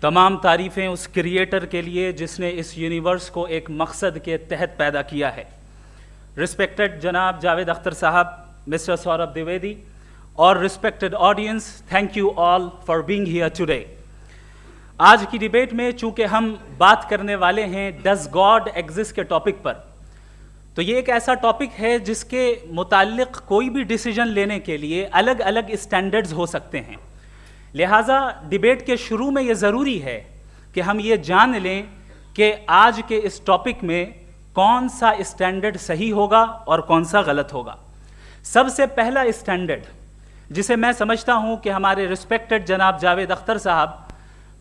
تمام تعریفیں اس کریٹر کے لیے جس نے اس یونیورس کو ایک مقصد کے تحت پیدا کیا ہے. رسپیکٹڈ جناب جاوید اختر صاحب, مسٹر سوربھ دیویدی اور respected audience, thank you all for being here today. آج کی ڈیبیٹ میں چونکہ ہم بات کرنے والے ہیں ڈز گاڈ ایگزسٹ کے ٹاپک پر, تو یہ ایک ایسا ٹاپک ہے جس کے متعلق کوئی بھی ڈیسیجن لینے کے لیے الگ الگ اسٹینڈرڈز ہو سکتے ہیں. لہٰذا ڈیبیٹ کے شروع میں یہ ضروری ہے کہ ہم یہ جان لیں کہ آج کے اس ٹاپک میں کون سا اسٹینڈرڈ صحیح ہوگا اور کون سا غلط ہوگا. سب سے پہلا اسٹینڈرڈ جسے میں سمجھتا ہوں کہ ہمارے رسپیکٹڈ جناب جاوید اختر صاحب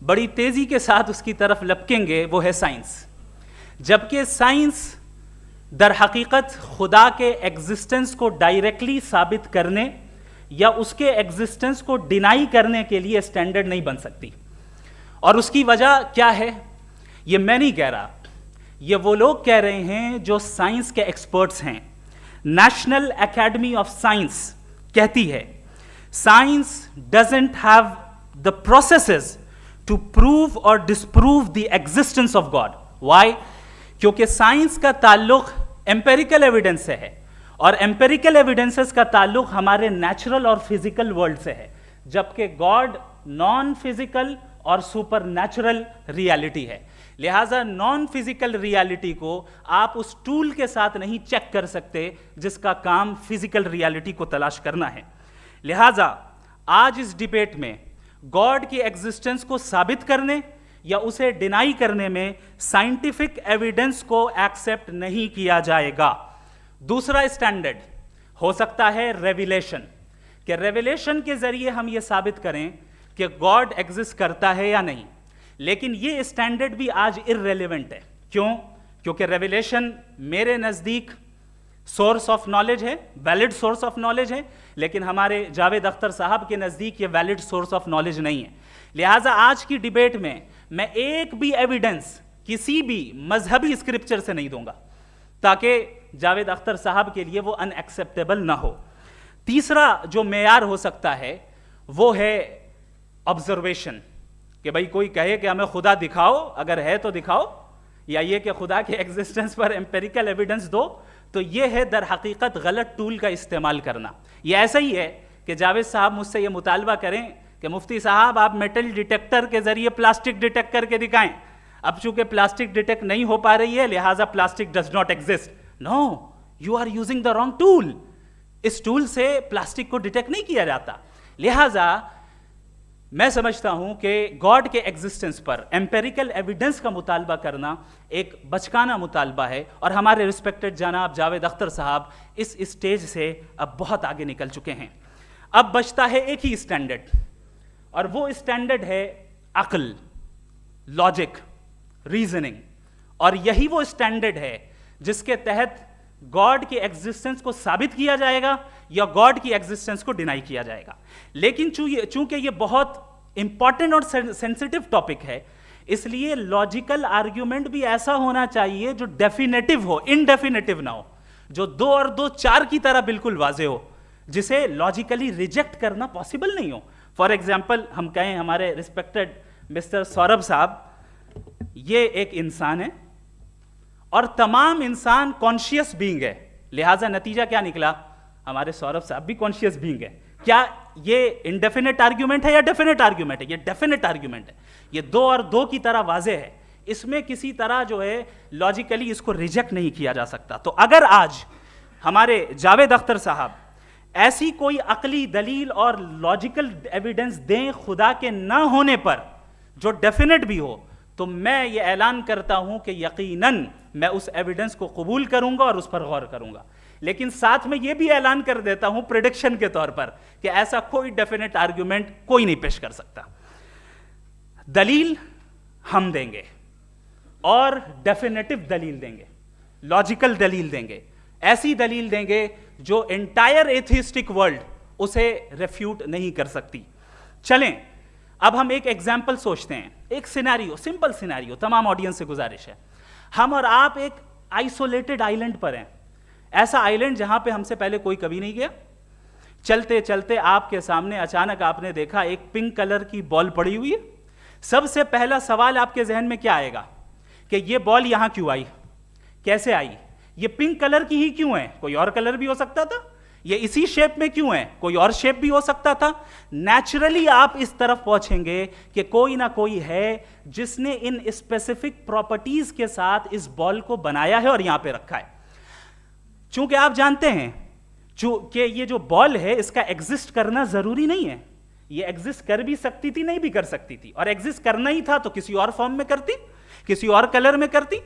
بڑی تیزی کے ساتھ اس کی طرف لپکیں گے, وہ ہے سائنس. جبکہ سائنس در حقیقت خدا کے ایگزسٹنس کو ڈائریکٹلی ثابت کرنے یا اس کے ایگزسٹنس کو ڈینائی کرنے کے لیے اسٹینڈرڈ نہیں بن سکتی. اور اس کی وجہ کیا ہے یہ میں نہیں کہہ رہا, یہ وہ لوگ کہہ رہے ہیں جو سائنس کے ایکسپرٹس ہیں. نیشنل اکیڈمی آف سائنس کہتی ہے science doesn't have the processes to prove اور disprove the existence of God. Why? کیونکہ سائنس کا تعلق ایمپیریکل ایویڈنس سے ہے, اور ایمپیریکل ایویڈنسز کا تعلق ہمارے نیچرل اور فزیکل ورلڈ سے ہے, جبکہ گاڈ نان فزیکل اور سپر نیچرل ریالٹی ہے. لہٰذا نان فزیکل ریالٹی کو آپ اس ٹول کے ساتھ نہیں چیک کر سکتے جس کا کام فزیکل ریالٹی کو تلاش کرنا ہے. لہٰذا آج اس ڈیبیٹ میں گاڈ کی ایگزسٹنس کو ثابت کرنے یا اسے ڈینائی کرنے میں سائنٹیفک ایویڈنس کو ایکسیپٹ نہیں کیا جائے گا. دوسرا اسٹینڈرڈ ہو سکتا ہے ریویلیشن, کہ ریویلیشن کے ذریعے ہم یہ ثابت کریں کہ گاڈ ایگزسٹ کرتا ہے یا نہیں. لیکن یہ اسٹینڈرڈ بھی آج ارریلیونٹ ہے. کیوں؟ کیونکہ ریویلیشن میرے نزدیک سورس آف نالج ہے, ویلڈ سورس آف نالج ہے, لیکن ہمارے جاوید اختر صاحب کے نزدیک یہ ویلڈ سورس آف نالج نہیں ہے. لہٰذا آج کی ڈیبیٹ میں ایک بھی ایویڈنس کسی بھی مذہبی اسکرپچر سے نہیں دوں گا تاکہ جاوید اختر صاحب کے لیے وہ ان ایکسیپٹیبل نہ ہو. تیسرا جو معیار ہو سکتا ہے وہ ہے آبزرویشن, کہ بھائی کوئی کہے کہ ہمیں خدا دکھاؤ, اگر ہے تو دکھاؤ, یا یہ کہ خدا کے ایگزسٹنس پر ایمپیریکل ایویڈنس دو. تو یہ ہے در حقیقت غلط ٹول کا استعمال کرنا. یہ ایسا ہی ہے کہ جاوید صاحب مجھ سے یہ مطالبہ کریں کہ مفتی صاحب آپ میٹل ڈیٹیکٹر کے ذریعے پلاسٹک ڈیٹیکٹ کر کے دکھائیں. اب چونکہ پلاسٹک ڈیٹیکٹ نہیں ہو پا رہی ہے لہٰذا plastic does not exist. No, you are using the wrong tool. اس ٹول سے پلاسٹک کو ڈیٹیکٹ نہیں کیا جاتا. لہٰذا میں سمجھتا ہوں کہ گاڈ کے ایگزسٹنس پر ایمپیریکل ایویڈنس کا مطالبہ کرنا ایک بچکانہ مطالبہ ہے, اور ہمارے رسپیکٹڈ جناب جاوید اختر صاحب اس اسٹیج سے اب بہت آگے نکل چکے ہیں. اب بچتا ہے ایک ہی اسٹینڈرڈ, اور وہ اسٹینڈرڈ ہے عقل, لاجک, ریزننگ. اور یہی وہ اسٹینڈرڈ ہے جس کے تحت گاڈ کی ایگزسٹنس کو ثابت کیا جائے گا یا گاڈ کی ایگزسٹنس کو ڈینائی کیا جائے گا. لیکن چونکہ یہ بہت امپورٹنٹ اور سینسٹیو ٹاپک ہے, اس لیے لاجیکل آرگیومنٹ بھی ایسا ہونا چاہیے جو ڈیفینیٹو ہو, انڈیفینیٹو نہ ہو, جو 2 اور 2 4 کی طرح بالکل واضح ہو, جسے لاجیکلی ریجیکٹ کرنا پاسبل نہیں ہو. فار ایگزامپل ہم کہیں ہمارے رسپیکٹڈ مسٹر سوربھ صاحب یہ ایک انسان ہے اور تمام انسان کانشیس بینگ ہے, لہٰذا نتیجہ کیا نکلا؟ ہمارے سوربھ صاحب بھی کانشیس بینگ ہے. کیا یہ انڈیفینٹ آرگیومنٹ ہے یا ڈیفینٹ آرگیومنٹ ہے؟ یہ ڈیفینٹ آرگیومنٹ ہے. یہ 2 اور 2 کی طرح واضح ہے, اس میں کسی طرح جو ہے لاجیکلی اس کو ریجیکٹ نہیں کیا جا سکتا. تو اگر آج ہمارے جاوید اختر صاحب ایسی کوئی عقلی دلیل اور لاجیکل ایویڈنس دیں خدا کے نہ ہونے پر جو ڈیفینٹ بھی ہو, تو میں یہ اعلان کرتا ہوں کہ یقیناً میں اس ایویڈنس کو قبول کروں گا اور اس پر غور کروں گا. لیکن ساتھ میں یہ بھی اعلان کر دیتا ہوں پریڈکشن کے طور پر کہ ایسا کوئی ڈیفینٹ آرگیومنٹ کوئی نہیں پیش کر سکتا. دلیل ہم دیں گے اور ڈیفینیٹو دلیل دیں گے, لاجیکل دلیل دیں گے, ایسی دلیل دیں گے جو انٹائر ایتھیسٹک ورلڈ اسے ریفیوٹ نہیں کر سکتی. چلیں اب ہم ایک ایگزامپل سوچتے ہیں, ایک سینیریو, سمپل سینیریو. تمام آڈینس سے گزارش ہے, ہم اور آپ ایک آئسولیٹڈ آئیلینڈ پر ہیں, ایسا آئیلینڈ جہاں پہ ہم سے پہلے کوئی کبھی نہیں گیا. چلتے چلتے آپ کے سامنے اچانک آپ نے دیکھا ایک پنک کلر کی بال پڑی ہوئی ہے, سب سے پہلا سوال آپ کے ذہن میں کیا آئے گا کہ یہ بال یہاں کیوں آئی, کیسے آئی, یہ پنک کلر کی ہی کیوں ہے, کوئی اور کلر بھی ہو سکتا تھا, یہ اسی شیپ میں کیوں ہے, کوئی اور شیپ بھی ہو سکتا تھا. نیچرلی آپ اس طرف پہنچیں گے کہ کوئی نہ کوئی ہے جس نے ان اسپیسیفک پراپرٹیز کے ساتھ اس بال کو بنایا ہے اور یہاں پہ رکھا ہے. چونکہ آپ جانتے ہیں کہ یہ جو بال ہے اس کا ایگزسٹ کرنا ضروری نہیں ہے, یہ ایگزسٹ کر بھی سکتی تھی, نہیں بھی کر سکتی تھی, اور ایگزسٹ کرنا ہی تھا تو کسی اور فارم میں کرتی, کسی اور کلر میں کرتی.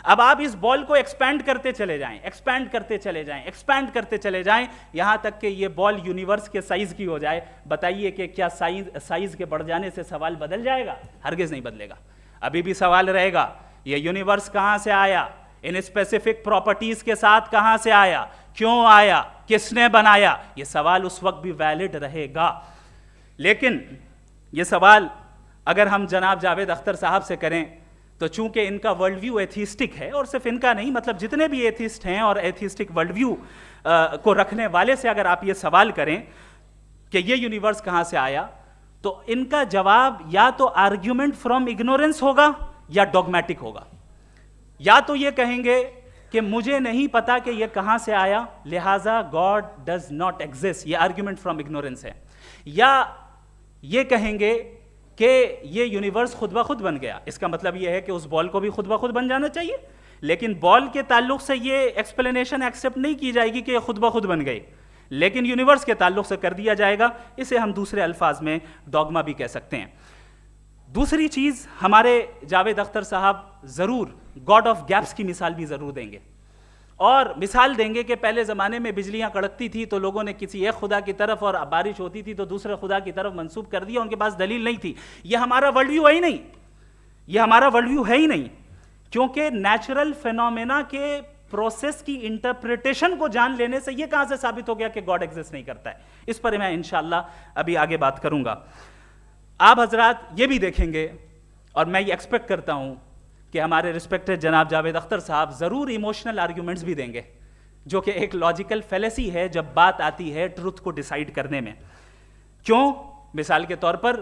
اب آپ اس بال کو ایکسپینڈ کرتے چلے جائیں, ایکسپینڈ کرتے چلے جائیں, ایکسپینڈ کرتے چلے جائیں, یہاں تک کہ یہ بال یونیورس کے سائز کی ہو جائے. بتائیے کہ کیا سائز کے بڑھ جانے سے سوال بدل جائے گا؟ ہرگز نہیں بدلے گا. ابھی بھی سوال رہے گا یہ یونیورس کہاں سے آیا, ان اسپیسیفک پراپرٹیز کے ساتھ کہاں سے آیا, کیوں آیا, کس نے بنایا. یہ سوال اس وقت بھی ویلڈ رہے گا. لیکن یہ سوال اگر ہم جناب جاوید اختر صاحب سے کریں تو چونکہ ان کا ورلڈ ویو ایتھیسٹک ہے, اور صرف ان کا نہیں, مطلب جتنے بھی ایتھیسٹ ہیں اور ایتھیسٹک ورلڈ ویو کو رکھنے والے سے اگر آپ یہ سوال کریں کہ یہ یونیورس کہاں سے آیا, تو ان کا جواب یا تو آرگیومنٹ فرام اگنورنس ہوگا یا ڈوگمیٹک ہوگا. یا تو یہ کہیں گے کہ مجھے نہیں پتا کہ یہ کہاں سے آیا, لہٰذا گاڈ ڈز ناٹ ایگزسٹ, یہ آرگیومنٹ فرام اگنورنس ہے. یا یہ کہیں گے کہ یہ یونیورس خود بخود بن گیا, اس کا مطلب یہ ہے کہ اس بال کو بھی خود بخود بن جانا چاہیے, لیکن بال کے تعلق سے یہ ایکسپلینیشن ایکسیپٹ نہیں کی جائے گی کہ یہ خود بخود بن گئی, لیکن یونیورس کے تعلق سے کر دیا جائے گا. اسے ہم دوسرے الفاظ میں ڈوگما بھی کہہ سکتے ہیں. دوسری چیز, ہمارے جاوید اختر صاحب ضرور گاڈ آف گیپس کی مثال بھی ضرور دیں گے, اور مثال دیں گے کہ پہلے زمانے میں بجلیاں کڑکتی تھی تو لوگوں نے کسی ایک خدا کی طرف, اور بارش ہوتی تھی تو دوسرے خدا کی طرف منسوب کر دیا, ان کے پاس دلیل نہیں تھی. یہ ہمارا ورلڈ ویو ہے ہی نہیں, یہ ہمارا ورلڈ ویو ہے ہی نہیں, کیونکہ نیچرل فینومینا کے پروسیس کی انٹرپریٹیشن کو جان لینے سے یہ کہاں سے ثابت ہو گیا کہ گاڈ ایگزسٹ نہیں کرتا ہے. اس پر میں انشاءاللہ ابھی آگے بات کروں گا. آپ حضرات یہ بھی دیکھیں گے, اور میں یہ ایکسپیکٹ کرتا ہوں کہ ہمارے رسپیکٹڈ جناب جاوید اختر صاحب ضرور ایموشنل آرگیومنٹس بھی دیں گے, جو کہ ایک لاجیکل فیلیسی ہے جب بات آتی ہے ٹروتھ کو ڈیسائیڈ کرنے میں. کیوں؟ مثال کے طور پر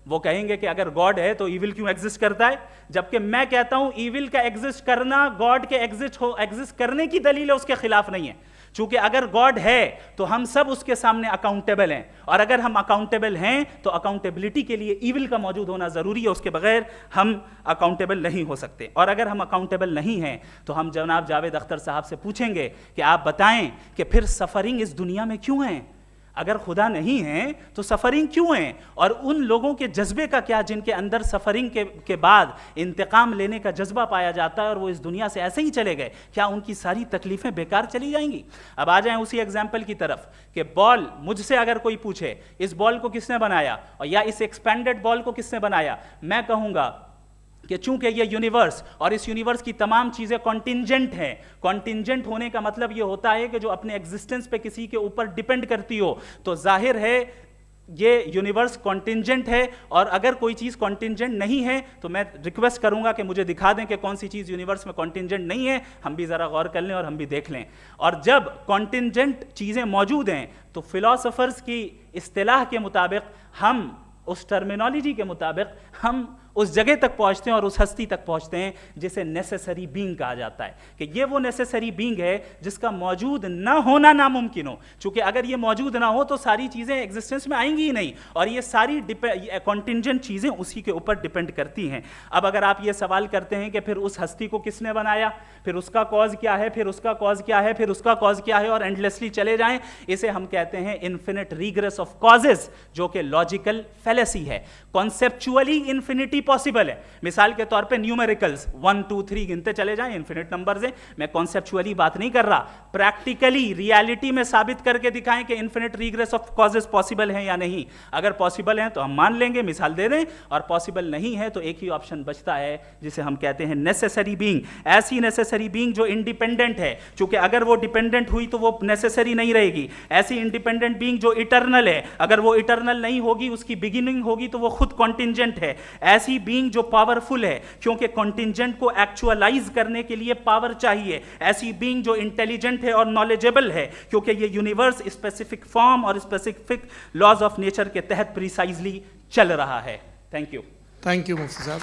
وہ کہیں گے کہ اگر گاڈ ہے تو ایول کیوں ایگزسٹ کرتا ہے, جبکہ میں کہتا ہوں ایول کا ایگزسٹ کرنا گاڈ کے ایگزسٹ کرنے کی دلیل ہے, اس کے خلاف نہیں ہے. چونکہ اگر گاڈ ہے تو ہم سب اس کے سامنے اکاؤنٹیبل ہیں, اور اگر ہم اکاؤنٹیبل ہیں تو اکاؤنٹیبلٹی کے لیے ایول کا موجود ہونا ضروری ہے, اس کے بغیر ہم اکاؤنٹیبل نہیں ہو سکتے. اور اگر ہم اکاؤنٹیبل نہیں ہیں تو ہم جناب جاوید اختر صاحب سے پوچھیں گے کہ آپ بتائیں کہ پھر سفرنگ اس دنیا میں کیوں ہیں؟ اگر خدا نہیں ہے تو سفرنگ کیوں ہیں؟ اور ان لوگوں کے جذبے کا کیا جن کے اندر سفرنگ کے بعد انتقام لینے کا جذبہ پایا جاتا ہے اور وہ اس دنیا سے ایسے ہی چلے گئے, کیا ان کی ساری تکلیفیں بیکار چلی جائیں گی؟ اب آ جائیں اسی ایگزامپل کی طرف کہ بال, مجھ سے اگر کوئی پوچھے اس بال کو کس نے بنایا اور یا اس ایکسپینڈڈ بال کو کس نے بنایا, میں کہوں گا کہ چونکہ یہ یونیورس اور اس یونیورس کی تمام چیزیں کانٹینجنٹ ہیں. کانٹینجنٹ ہونے کا مطلب یہ ہوتا ہے کہ جو اپنے ایگزسٹنس پہ کسی کے اوپر ڈیپینڈ کرتی ہو, تو ظاہر ہے یہ یونیورس کانٹینجنٹ ہے. اور اگر کوئی چیز کانٹینجنٹ نہیں ہے تو میں ریکویسٹ کروں گا کہ مجھے دکھا دیں کہ کون سی چیز یونیورس میں کانٹینجنٹ نہیں ہے, ہم بھی ذرا غور کر لیں اور ہم بھی دیکھ لیں. اور جب کانٹینجنٹ چیزیں موجود ہیں تو فلاسفرز کی اصطلاح کے مطابق, ہم اس ٹرمینالوجی کے مطابق ہم اس جگہ تک پہنچتے ہیں اور اس ہستی تک پہنچتے ہیں جسے نیسیسری بینگ کہا جاتا ہے, کہ یہ وہ نیسیسری بینگ ہے جس کا موجود نہ ہونا ناممکن ہو. چونکہ اگر یہ موجود نہ ہو تو ساری چیزیں ایگزسٹنس میں آئیں گی ہی نہیں, اور یہ ساری کانٹینجنٹ چیزیں اسی کے اوپر ڈیپینڈ کرتی ہیں. اب اگر آپ یہ سوال کرتے ہیں کہ پھر اس ہستی کو کس نے بنایا, پھر اس کا کاز کیا ہے, پھر اس کا کاز کیا ہے, پھر اس کا کاز کیا ہے, اور اینڈلیسلی چلے جائیں, اسے ہم کہتے ہیں انفینٹ ریگریس آف کازز, جو کہ لاجیکل فیلیسی ہے. کانسیپچولی انفینٹی پاسبل ہے. مثال کے طور پہ نیومیریکلز 1 2 3 گنتے چلے جائیں, انفینٹ نمبرز ہیں. میں کانسیپچولی بات نہیں کر رہا, پریکٹیکلی ریالٹی میں ثابت کر کے دکھائیں کہ infinite regress of causes possible ہیں یا نہیں. اگر پاسبل ہیں تو ہم مان لیں گے, مثال دے دیں, اور پاسبل نہیں ہے تو ایک ہی آپشن بچتا ہے جسے ہم کہتے ہیں نیسیسری بینگ. ایسی نیسیسری بینگ جو انڈیپینڈنٹ ہے, چونکہ اگر وہ ڈیپینڈنٹ ہوئی تو وہ نیسیسری نہیں رہے گی. ایسی انڈیپینڈنٹ بینگ جو اٹرنل ہے, اگر وہ اٹرنل نہیں ہوگی, اس کی بگننگ ہوگی تو وہ خود کانٹینجنٹ ہے. ایسی بینگ جو پاورفل ہے, کیونکہ کانٹینجنٹ کو ایکچوالائز کرنے کے لیے پاور چاہیے. ایسی بینگ جو انٹیلیجنٹ ہے اور نالجیبل ہے, کیونکہ یہ یونیورس اسپیسیفک فارم اور اسپیسیفک لاز آف نیچر کے تحت پریسائزلی چل رہا ہے. Thank you. تھینک یو مفتی صاحب.